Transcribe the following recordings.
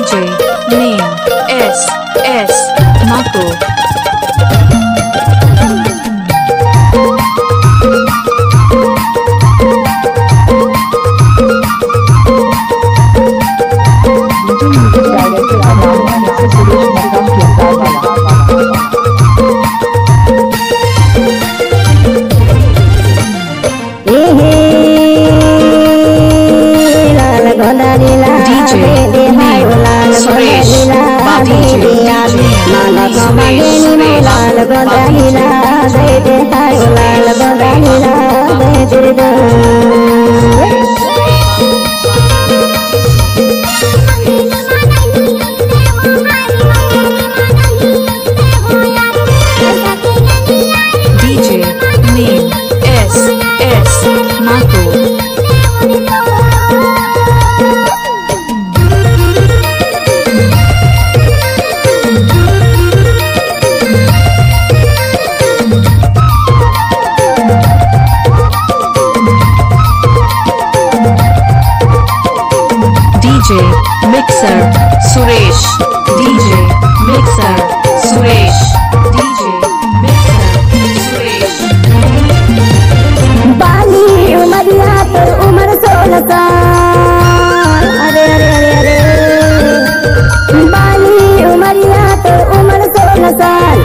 DJ name S Marko. DJ mixar Suresh. DJ mixar Suresh. DJ mixar Suresh. बाली उमरिया तो उमर 16 साल। अरे अरे अरे अरे बाली उमरिया तो उमर 16 साल।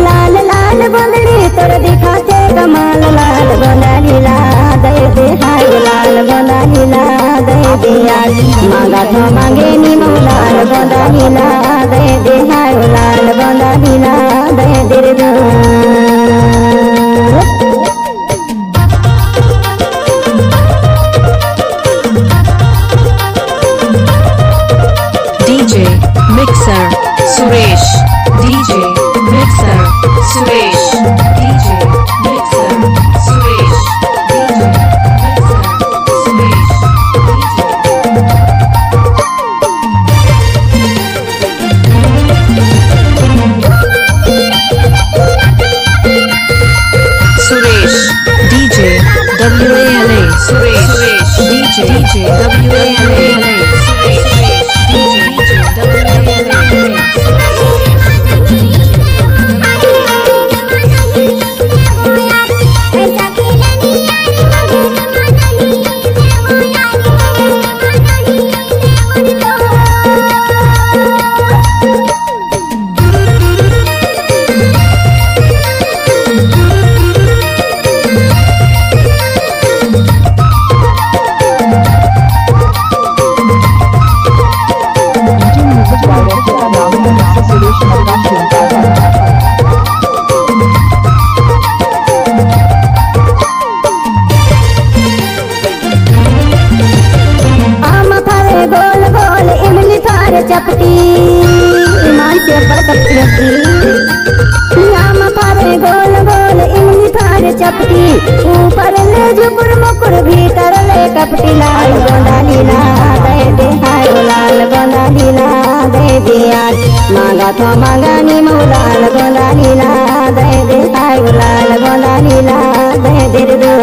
लाल लाल बंदड़ी तोर दिखाते कमाल। लाल बंदड़ी ला दे दे हाय लाल बंदड़ी ला दे दे यार मांगा तो मांगे नी लाल बंदड़ी ला दे दे हाय लाल बंदड़ी ला दे दे रे DJ mixar Suresh. DJ mixar Suresh. DJ mixar Suresh. DJ mixar Suresh. Suresh. DJ WALA Suresh. DJ WALA चपटी ईमान से बरकती नाम पारे गोल गोल इमली थारे चपटी ऊपर ले जुबुर मुकुर भीतर ले कपटी लाल गोंदा लीला दे दे हाय लाल गोंदा लीला दे दे यार मांगा तो मांगा नी लाल गोंदा लीला दे दे हाय लाल गोंदा लीला दे दे रे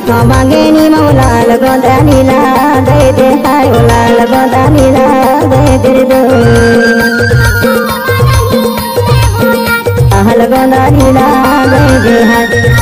तो मांगे नी लाल गोंदा नीला दे दे हाय लाल गोंदा नीला दे दे दो लाल गोंदा नीला दे दे हाय